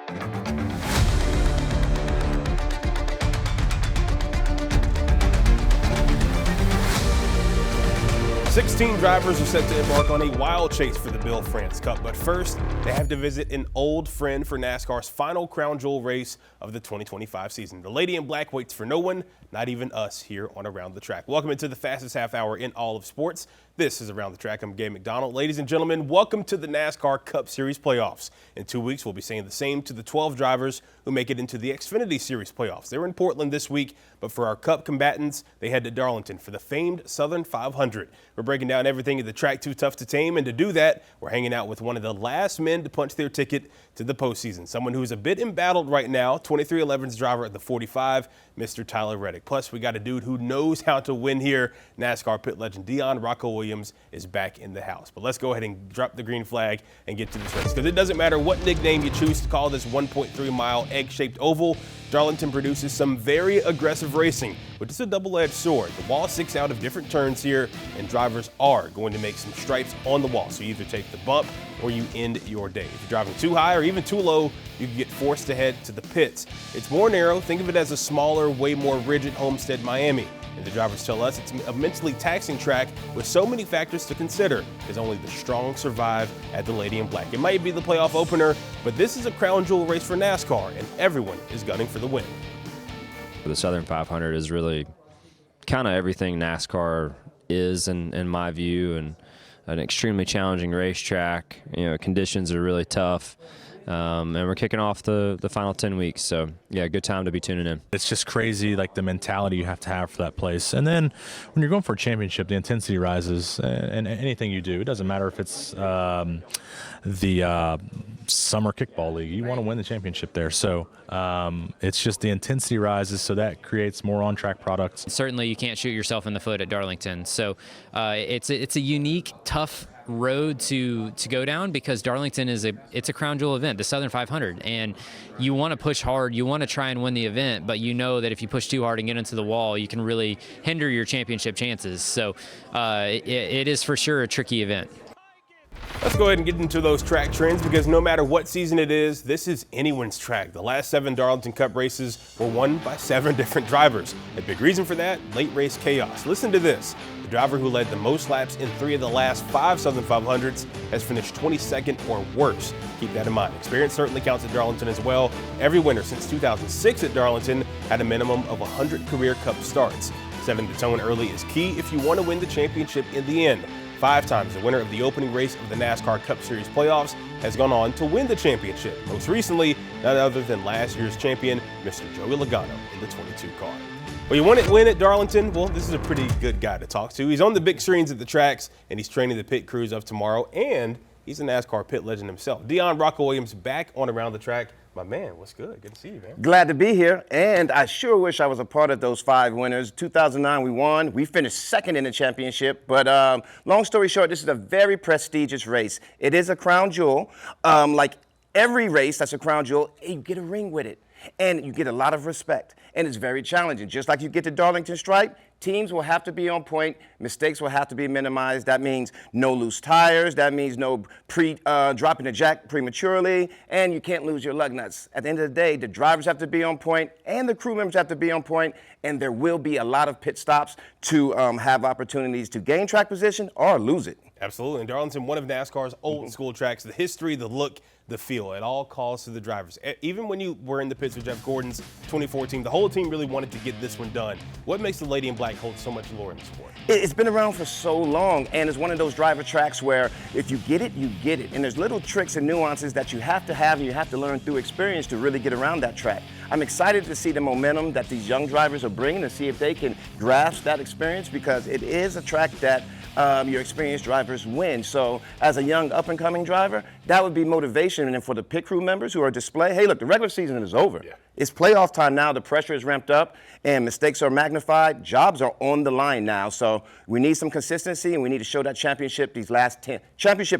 16 drivers are set to embark on a wild chase for the Bill France Cup, but first, they have to visit an old friend for NASCAR's final crown jewel race of the 2025 season. The Lady in Black waits for no one, not even us here on Around the Track. Welcome into the fastest half hour in all of sports. This is Around the Track. I'm Gabe McDonald. Ladies and gentlemen, welcome to the NASCAR Cup Series playoffs. In 2 weeks, we'll be saying the same to the 12 drivers who make it into the Xfinity Series playoffs. They're in Portland this week, but for our Cup combatants, they head to Darlington for the famed Southern 500. We're breaking down everything at the track too tough to tame, and to do that, we're hanging out with one of the last men to punch their ticket to the postseason, someone who's a bit embattled right now, 2311's driver at the 45, Mr. Tyler Reddick. Plus, we got a dude who knows how to win here. NASCAR pit legend Dion Rocco Williams is back in the house. But let's go ahead and drop the green flag and get to this race, because it doesn't matter what nickname you choose to call this 1.3-mile egg-shaped oval. Darlington produces some very aggressive racing, but it's a double-edged sword. The wall sticks out of different turns here, and drivers are going to make some stripes on the wall. So you either take the bump or you end your day. If you're driving too high or even too low, you can get forced to head to the pits. It's more narrow. Think of it as a smaller, way more rigid Homestead Miami. And the drivers tell us it's a mentally taxing track with so many factors to consider, as only the strong survive at the Lady in Black. It might be the playoff opener, but this is a crown jewel race for NASCAR, and everyone is gunning for the win. The Southern 500 is really kind of everything NASCAR is in my view, and an extremely challenging racetrack. You know, conditions are really tough. And we're kicking off the final 10 weeks. So, yeah, good time to be tuning in. It's just crazy, like the mentality you have to have for that place. And then when you're going for a championship, the intensity rises. And anything you do, it doesn't matter if it's the summer kickball league. You want to win the championship there. So it's just the intensity rises, so that creates more on-track products. Certainly you can't shoot yourself in the foot at Darlington. So it's a unique, tough road to go down, because Darlington it's a crown jewel event, the Southern 500, and you want to push hard, you want to try and win the event, but you know that if you push too hard and get into the wall, you can really hinder your championship chances. So it is for sure a tricky event. Let's go ahead and get into those track trends, because no matter what season it is, this is anyone's track. The last 7 Darlington Cup races were won by 7 different drivers. A big reason for that, late race chaos. Listen to this. The driver who led the most laps in 3 of the last 5 Southern 500s has finished 22nd or worse. Keep that in mind. Experience certainly counts at Darlington as well. Every winner since 2006 at Darlington had a minimum of 100 career Cup starts. Setting the tone early is key if you want to win the championship in the end. 5 times the winner of the opening race of the NASCAR Cup Series playoffs has gone on to win the championship. Most recently, none other than last year's champion, Mr. Joey Logano in the 22 car. Well, you want to win at Darlington? Well, this is a pretty good guy to talk to. He's on the big screens at the tracks, and he's training the pit crews of tomorrow, and he's a NASCAR pit legend himself. Dion Rocco Williams back on Around the Track. My man, what's good? Good to see you, man. Glad to be here, and I sure wish I was a part of those 5 winners. 2009, we won. We finished 2nd in the championship, but long story short, this is a very prestigious race. It is a crown jewel. Like every race that's a crown jewel, you get a ring with it, and you get a lot of respect, and it's very challenging. Just like you get the Darlington Stripe, teams will have to be on point. Mistakes will have to be minimized. That means no loose tires. That means no dropping the jack prematurely. And you can't lose your lug nuts. At the end of the day, the drivers have to be on point and the crew members have to be on point. And there will be a lot of pit stops to have opportunities to gain track position or lose it. Absolutely. And Darlington, one of NASCAR's old school tracks, the history, the look, the feel, it all calls to the drivers. Even when you were in the pits with Jeff Gordon's 2014, the whole team really wanted to get this one done. What makes the Lady in Black hold so much lore in the sport? It's been around for so long, and it's one of those driver tracks where if you get it, you get it. And there's little tricks and nuances that you have to have and you have to learn through experience to really get around that track. I'm excited to see the momentum that these young drivers are bringing and see if they can grasp that experience, because it is a track that your experienced drivers win. So as a young up-and-coming driver, that would be motivation. And for the pit crew members who are display, hey, look, the regular season is over. Yeah. It's playoff time now. The pressure is ramped up and mistakes are magnified. Jobs are on the line now. So we need some consistency, and we need to show that championship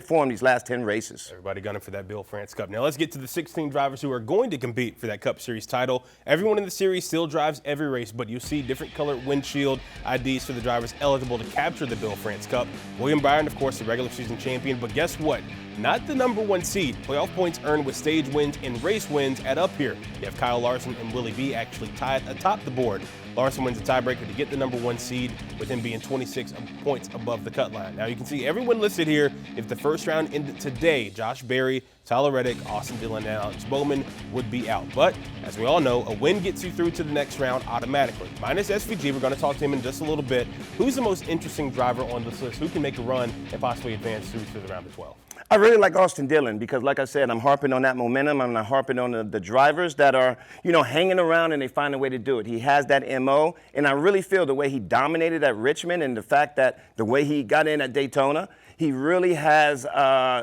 form these last 10 races. Everybody gunning for that Bill France Cup. Now let's get to the 16 drivers who are going to compete for that Cup Series title. Everyone in the series still drives every race, but you see different colored windshield IDs for the drivers eligible to capture the Bill France Cup. William Byron, of course, the regular season champion, but guess what? not the number 1 seed. Playoff points earned with stage wins and race wins add up here. You have Kyle Larson and Willie B actually tied atop the board. Larson wins the tiebreaker to get the number 1 seed, with him being 26 points above the cut line. Now you can see everyone listed here. If the first round ended today, Josh Berry, Tyler Reddick, Austin Dillon, and Alex Bowman would be out. But as we all know, a win gets you through to the next round automatically. Minus SVG, we're going to talk to him in just a little bit. Who's the most interesting driver on this list? Who can make a run and possibly advance through to the round of 12? I really like Austin Dillon because, like I said, I'm harping on that momentum. I'm not harping on the drivers that are, hanging around and they find a way to do it. He has that MO, and I really feel the way he dominated at Richmond and the fact that the way he got in at Daytona, he really has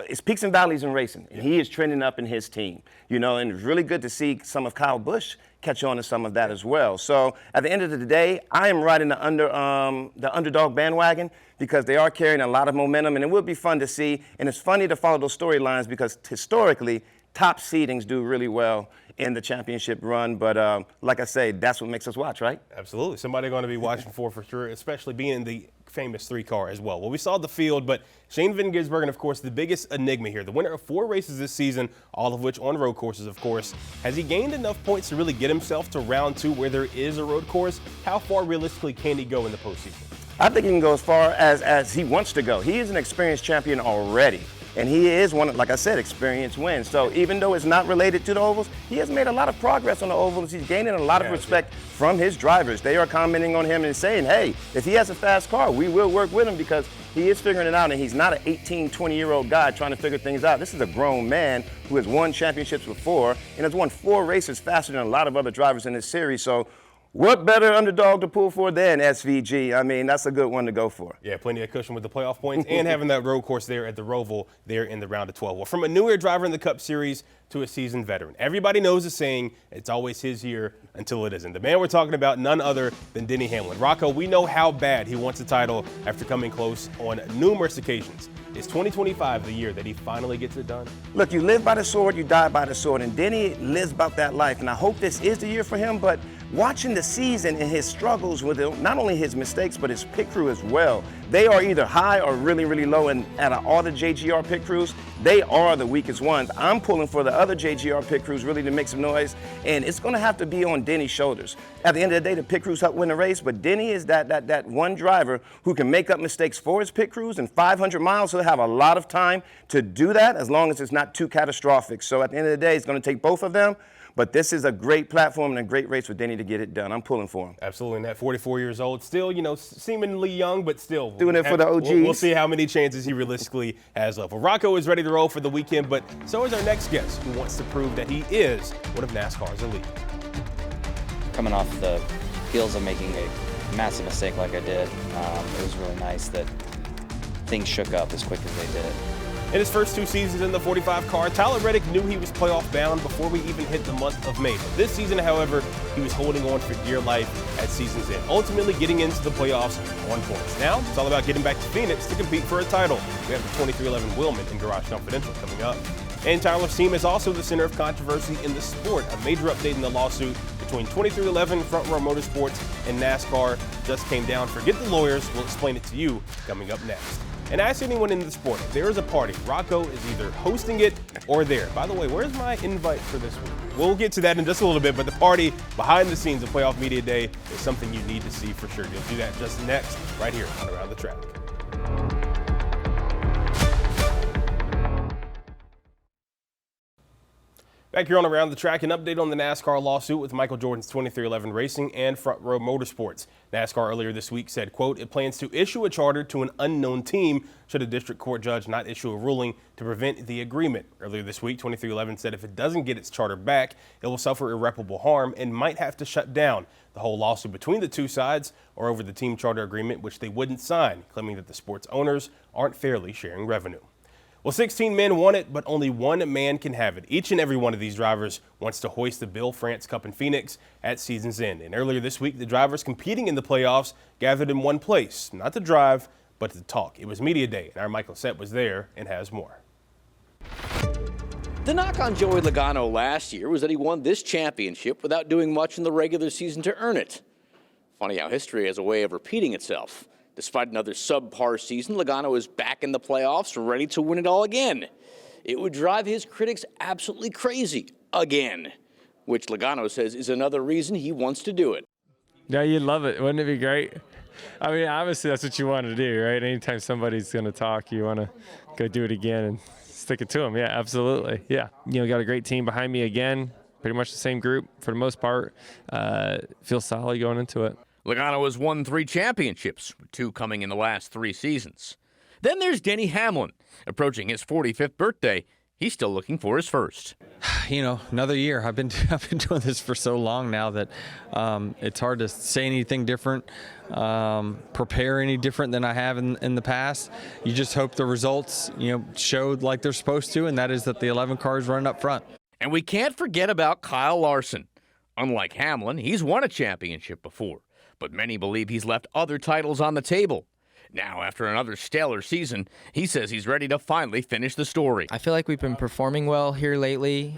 it's peaks and valleys in racing, and he is trending up in his team. And it's really good to see some of Kyle Busch catch on to some of that as well. So at the end of the day, I am riding the underdog bandwagon because they are carrying a lot of momentum, and it will be fun to see. And it's funny to follow those storylines because historically, top seedings do really well in the championship run. But like I say, that's what makes us watch, right? Absolutely. Somebody going to be watching for sure, especially being in the famous 3-car as well. Well, we saw the field, but Shane Van Gisbergen, of course, the biggest enigma here. The winner of 4 races this season, all of which on road courses, of course. Has he gained enough points to really get himself to round 2 where there is a road course? How far realistically can he go in the postseason? I think he can go as far as he wants to go. He is an experienced champion already. And he is one, like I said, experience wins. So even though it's not related to the ovals, he has made a lot of progress on the ovals. He's gaining a lot of respect from his drivers. They are commenting on him and saying, hey, if he has a fast car, we will work with him because he is figuring it out, and he's not an 18, 20-year-old guy trying to figure things out. This is a grown man who has won championships before and has won 4 races faster than a lot of other drivers in this series. So what better underdog to pull for than SVG? I mean, that's a good one to go for. Yeah, plenty of cushion with the playoff points and having that road course there at the Roval there in the round of 12. Well, from a newer driver in the Cup Series to a seasoned veteran, everybody knows the saying, it's always his year until it isn't. The man we're talking about, none other than Denny Hamlin. Rocco, we know how bad he wants a title after coming close on numerous occasions. Is 2025 the year that he finally gets it done? Look, you live by the sword, you die by the sword, and Denny lives about that life, and I hope this is the year for him, but watching the season and his struggles with it, not only his mistakes, but his pit crew as well. They are either high or really, really low, and out of all the JGR pit crews, they are the weakest ones. I'm pulling for the other JGR pit crews really to make some noise, and it's going to have to be on Denny's shoulders. At the end of the day, the pit crews help win the race, but Denny is that one driver who can make up mistakes for his pit crews, and 500 miles, he'll have a lot of time to do that as long as it's not too catastrophic. So at the end of the day, it's going to take both of them. But this is a great platform and a great race for Denny to get it done. I'm pulling for him. Absolutely. And that 44 years old, still, seemingly young, but still. Doing it for the OGs. We'll see how many chances he realistically has left. Well, Rocco is ready to roll for the weekend, but so is our next guest, who wants to prove that he is one of NASCAR's elite. Coming off the heels of making a massive mistake like I did, it was really nice that things shook up as quick as they did. In his first 2 seasons in the 45 car, Tyler Reddick knew he was playoff bound before we even hit the month of May. But this season, however, he was holding on for dear life at season's end, ultimately getting into the playoffs on points. Now, it's all about getting back to Phoenix to compete for a title. We have the 2311 Willman in Garage Confidential coming up. And Tyler's team is also the center of controversy in the sport. A major update in the lawsuit between 2311 Front Row Motorsports and NASCAR just came down. Forget the lawyers. We'll explain it to you coming up next. And ask anyone in the sport, if there is a party, Rocco is either hosting it or there. By the way, where's my invite for this week? We'll get to that in just a little bit, but the party behind the scenes of Playoff Media Day is something you need to see for sure. You'll do that just next, right here on Around the Track. Back here on Around the Track, an update on the NASCAR lawsuit with Michael Jordan's 2311 Racing and Front Row Motorsports. NASCAR earlier this week said, quote, it plans to issue a charter to an unknown team should a district court judge not issue a ruling to prevent the agreement. Earlier this week, 2311 said if it doesn't get its charter back, it will suffer irreparable harm and might have to shut down. The whole lawsuit between the two sides are over the team charter agreement, which they wouldn't sign, claiming that the sport's owners aren't fairly sharing revenue. Well, 16 men want it, but only one man can have it. Each and every one of these drivers wants to hoist the Bill France Cup in Phoenix at season's end. And earlier this week, the drivers competing in the playoffs gathered in one place, not to drive, but to talk. It was Media Day, and our Michael Sett was there and has more. The knock on Joey Logano last year was that he won this championship without doing much in the regular season to earn it. Funny how history has a way of repeating itself. Despite another subpar season, Logano is back in the playoffs, ready to win it all again. it would drive his critics absolutely crazy again, which Logano says is another reason he wants to do it. Yeah, you'd love it. Wouldn't it be great? I mean, obviously that's what you want to do, right? Anytime somebody's going to talk, you want to go do it again and stick it to them. Yeah, absolutely. Yeah. Got a great team behind me again. Pretty much the same group for the most part. Feel solid going into it. Logano has won 3 championships, with 2 coming in the last 3 seasons. Then there's Denny Hamlin. Approaching his 45th birthday, he's still looking for his first. Another year. I've been doing this for so long now that it's hard to say anything different, prepare any different than I have in the past. You just hope the results, showed like they're supposed to, and that is that the 11 cars running up front. And we can't forget about Kyle Larson. Unlike Hamlin, he's won a championship before, but many believe he's left other titles on the table. Now, after another stellar season, he says he's ready to finally finish the story. I feel like we've been performing well here lately.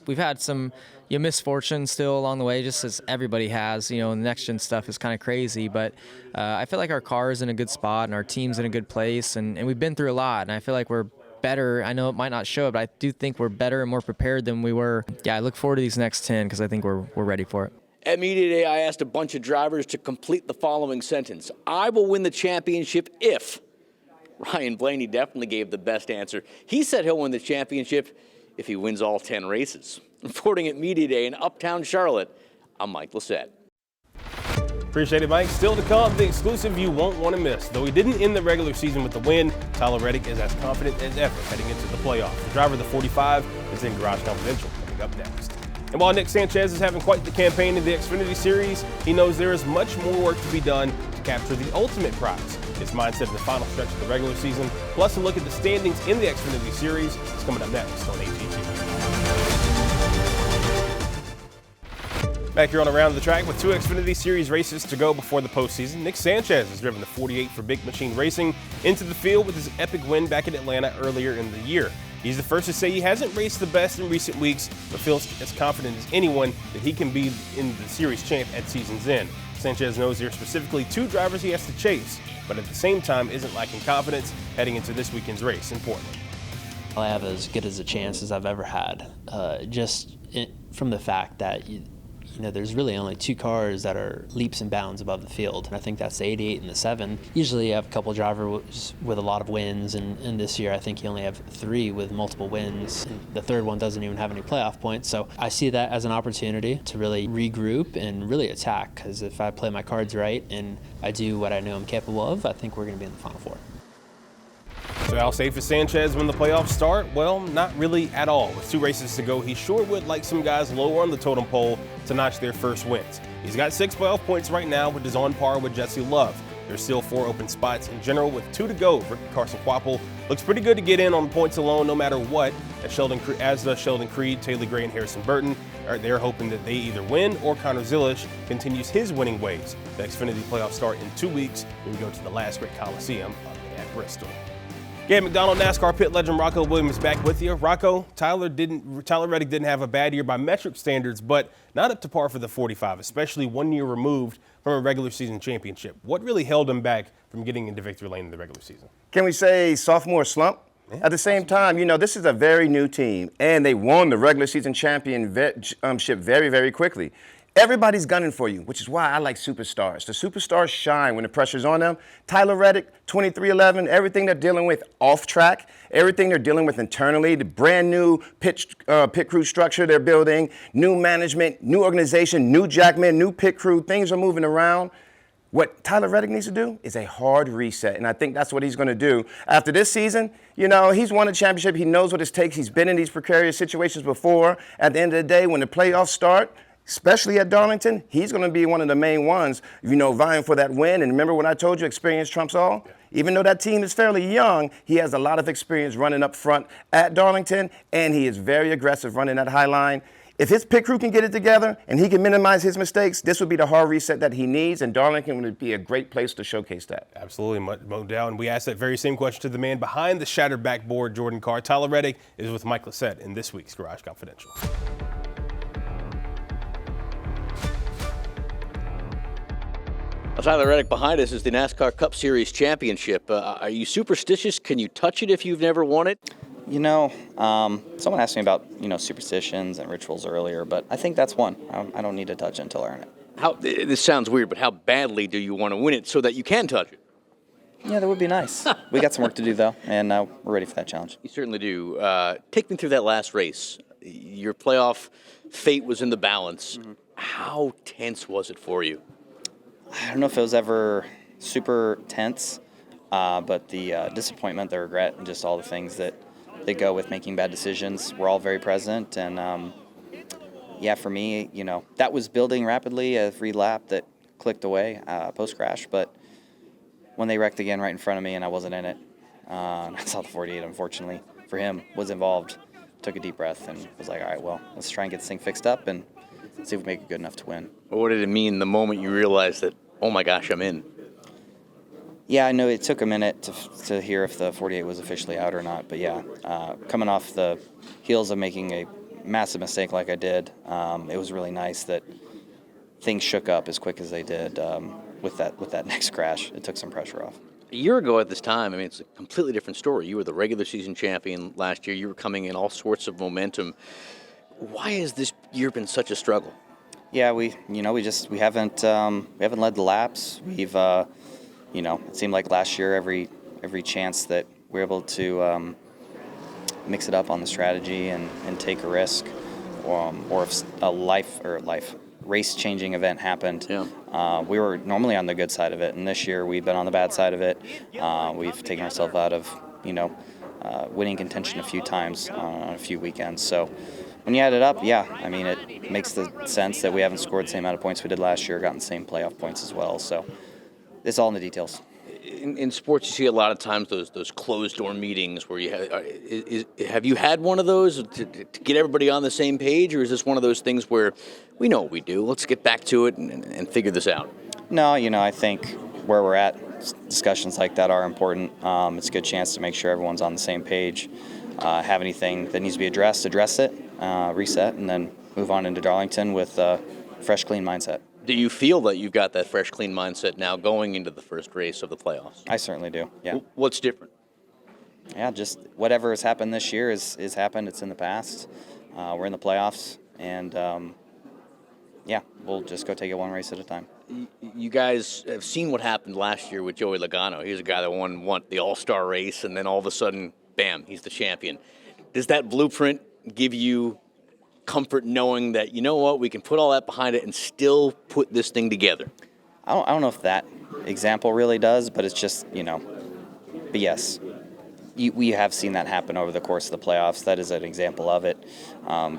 We've had some misfortune still along the way, just as everybody has. The next-gen stuff is kind of crazy, but I feel like our car is in a good spot and our team's in a good place, and we've been through a lot, and I feel like we're better. I know it might not show, but I do think we're better and more prepared than we were. Yeah, I look forward to these next 10 because I think we're ready for it. At Media Day, I asked a bunch of drivers to complete the following sentence. I will win the championship if. Ryan Blaney definitely gave the best answer. He said he'll win the championship if he wins all 10 races. Reporting at Media Day in Uptown Charlotte, I'm Mike Lissette. Appreciate it, Mike. Still to come, the exclusive you won't want to miss. Though he didn't end the regular season with the win, Tyler Reddick is as confident as ever heading into the playoffs. The driver of the 45 is in Garage Confidential coming up next. And while Nick Sanchez is having quite the campaign in the Xfinity Series, he knows there is much more work to be done to capture the ultimate prize. His mindset in the final stretch of the regular season, plus a look at the standings in the Xfinity Series, is coming up next on ATG. Back here on Around the Track with 2 Xfinity Series races to go before the postseason. Nick Sanchez has driven the 48 for Big Machine Racing into the field with his epic win back in Atlanta earlier in the year. He's the first to say he hasn't raced the best in recent weeks, but feels as confident as anyone that he can be in the series champ at season's end. Sanchez knows there are specifically 2 drivers he has to chase, but at the same time isn't lacking confidence heading into this weekend's race in Portland. I have as good as a chance as I've ever had, from the fact that there's really only 2 cars that are leaps and bounds above the field, and I think that's the 88 and the 7. Usually you have a couple drivers with a lot of wins, and this year I think you only have 3 with multiple wins. And the 3rd one doesn't even have any playoff points, so I see that as an opportunity to really regroup and really attack, because if I play my cards right and I do what I know I'm capable of, I think we're going to be in the Final Four. So how safe is Sanchez when the playoffs start? Well, not really at all. With 2 races to go, he sure would like some guys lower on the totem pole to notch their first wins. He's got 6 playoff points right now, which is on par with Jesse Love. There's still 4 open spots in general with 2 to go. Ricky Carson Quapple looks pretty good to get in on points alone no matter what, as does Sheldon Creed, Taylor Gray, and Harrison Burton. They're hoping that they either win or Connor Zilisch continues his winning ways. The Xfinity playoffs start in 2 weeks when we go to the last great Coliseum up at Bristol. Gabe McDonald, NASCAR pit legend Rocco Williams back with you. Rocco, Tyler Reddick didn't have a bad year by metric standards, but not up to par for the 45, especially 1 year removed from a regular season championship. What really held him back from getting into victory lane in the regular season? Can we say sophomore slump? Yeah. At the same time, this is a very new team, and they won the regular season championship very, very quickly. Everybody's gunning for you, which is why I like superstars. The superstars shine when the pressure's on them. Tyler Reddick, 2311, everything they're dealing with off track, everything they're dealing with internally, the brand new pit crew structure they're building, new management, new organization, new jackman, new pit crew, things are moving around. What Tyler Reddick needs to do is a hard reset, and I think that's what he's going to do. After this season, he's won a championship. He knows what it takes. He's been in these precarious situations before. At the end of the day, when the playoffs start, especially at Darlington, he's going to be one of the main ones, vying for that win. And remember when I told you experience trumps all? Yeah. Even though that team is fairly young, he has a lot of experience running up front at Darlington, and he is very aggressive running that high line. If his pit crew can get it together and he can minimize his mistakes, this would be the hard reset that he needs, and Darlington would be a great place to showcase that. Absolutely, no doubt. And we asked that very same question to the man behind the shattered backboard, Jordan Carr. Tyler Reddick is with Mike Lissette in this week's Garage Confidential. Well, Tyler Reddick behind us is the NASCAR Cup Series championship. Are you superstitious? Can you touch it if you've never won it? Someone asked me about, superstitions and rituals earlier, but I think that's one. I don't need to touch it until I earn it. This sounds weird, but how badly do you want to win it so that you can touch it? Yeah, that would be nice. We got some work to do, though, and we're ready for that challenge. You certainly do. Take me through that last race. Your playoff fate was in the balance. Mm-hmm. How tense was it for you? I don't know if it was ever super tense, but the disappointment, the regret, and just all the things that go with making bad decisions were all very present. And, for me, that was building rapidly every lap that clicked away post-crash. But when they wrecked again right in front of me and I wasn't in it, I saw the 48, unfortunately, for him, was involved. Took a deep breath and was like, all right, well, let's try and get this thing fixed up and see if we make it good enough to win. What did it mean the moment you realized that, oh my gosh, I'm in? Yeah, I know it took a minute to hear if the 48 was officially out or not, but coming off the heels of making a massive mistake like I did, it was really nice that things shook up as quick as they did with that next crash. It took some pressure off. A year ago at this time, it's a completely different story. You were the regular season champion last year. You were coming in all sorts of momentum. Why has this year been such a struggle? Yeah, we haven't led the laps. We've it seemed like last year every chance that we're able to mix it up on the strategy and take a risk, or if a race-changing event happened, we were normally on the good side of it, and this year we've been on the bad side of it. We've taken ourselves out of winning contention a few times on a few weekends. So when you add it up, it makes the sense that we haven't scored the same amount of points we did last year, gotten the same playoff points as well. So it's all in the details. In sports, you see a lot of times those closed-door meetings where you have you had one of those to get everybody on the same page, or is this one of those things where we know what we do, let's get back to it and figure this out? No, I think where we're at, discussions like that are important. It's a good chance to make sure everyone's on the same page. Have anything that needs to be addressed, address it, reset, and then move on into Darlington with a fresh, clean mindset. Do you feel that you've got that fresh, clean mindset now going into the first race of the playoffs? I certainly do, yeah. What's different? Yeah, just whatever has happened this year is happened. It's in the past. We're in the playoffs, and, we'll just go take it one race at a time. You guys have seen what happened last year with Joey Logano. He was a guy that won the All-Star race, and then all of a sudden, bam, he's the champion. Does that blueprint give you comfort knowing that, we can put all that behind it and still put this thing together? I don't know if that example really does, but it's just, but yes, we have seen that happen over the course of the playoffs. That is an example of it.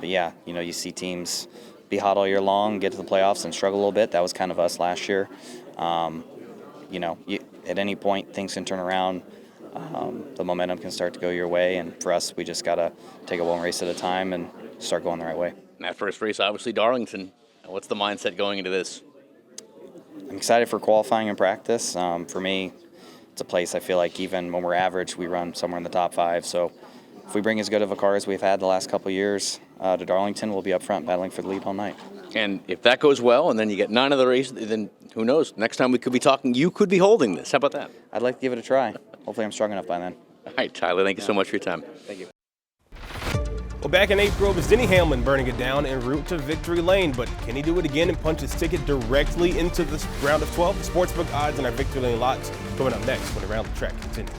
You see teams be hot all year long, get to the playoffs and struggle a little bit. That was kind of us last year. At any point, things can turn around. The momentum can start to go your way, and for us, we just got to take it one race at a time and start going the right way. That first race, obviously, Darlington. What's the mindset going into this? I'm excited for qualifying and practice. For me, it's a place I feel like even when we're average, we run somewhere in the top 5. So if we bring as good of a car as we've had the last couple of years to Darlington, we'll be up front battling for the lead all night. And if that goes well, and then you get 9 of the race, then who knows? Next time we could be talking, you could be holding this. How about that? I'd like to give it a try. Hopefully I'm strong enough by then. All right, Tyler, thank you so much for your time. Thank you. Well, back in April, it was Denny Hamlin burning it down en route to victory lane, but can he do it again and punch his ticket directly into the round of 12? The sportsbook odds and our victory lane locks coming up next when Around the Track continues.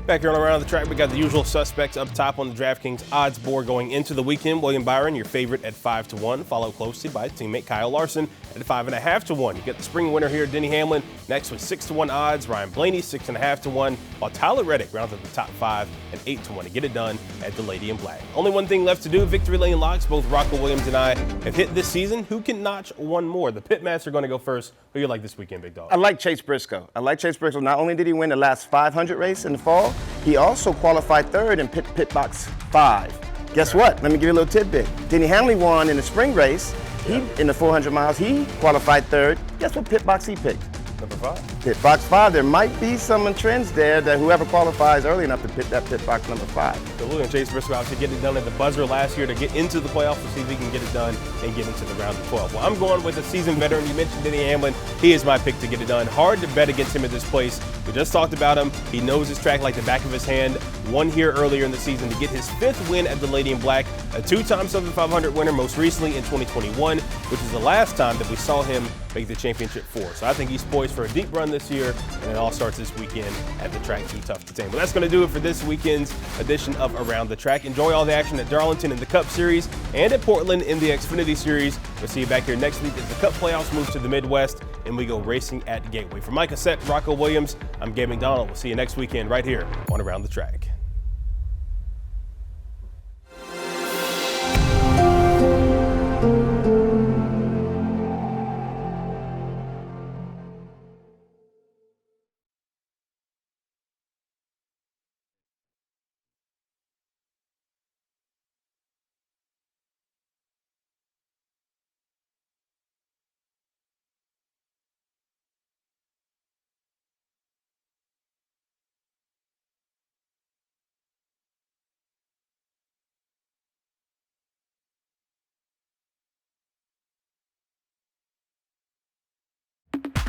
Back here on Around the Track, we got the usual suspects up top on the DraftKings odds board going into the weekend. William Byron, your favorite at 5-1, followed closely by his teammate Kyle Larson at 5.5-1. You get the spring winner here, Denny Hamlin, next with 6-1 odds. Ryan Blaney, 6.5-1, while Tyler Reddick rounds up the top 5 at 8-1 to get it done at the Lady in Black. Only one thing left to do, victory lane locks. Both Rocco Williams and I have hit this season. Who can notch one more? The Pitmaster going to go first. Who you like this weekend, Big Dog? I like Chase Briscoe. Not only did he win the last 500 race in the fall, he also qualified third in pit box 5. Guess what? Let me give you a little tidbit. Denny Hamlin won in the spring race. In the 400 miles, he qualified third. Guess what pit box he picked? Number 5. Pit box 5. There might be some trends there that whoever qualifies early enough to pit that pit box number 5. So we're going to Chase Briscoe obviously getting it done at the buzzer last year to get into the playoffs. We'll see if he can get it done and get into the round of 12. Well, I'm going with a seasoned veteran. You mentioned Denny Hamlin. He is my pick to get it done. Hard to bet against him at this place. We just talked about him. He knows his track like the back of his hand. Won here earlier in the season to get his 5th win at the Lady in Black. A 2-time Southern 500 winner, most recently in 2021, which is the last time that we saw him make the championship 4. So I think he's poised for a deep run this year, and it all starts this weekend at the track Too Tough to Tame. But that's going to do it for this weekend's edition of Around the Track. Enjoy all the action at Darlington in the Cup Series and at Portland in the Xfinity Series. We'll see you back here next week as the Cup playoffs move to the Midwest and we go racing at Gateway. For Mike Cassett, Rocco Williams, I'm Gabe McDonald. We'll see you next weekend right here on Around the Track.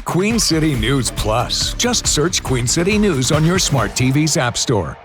Queen City News Plus. Just search Queen City News on your smart TV's app store.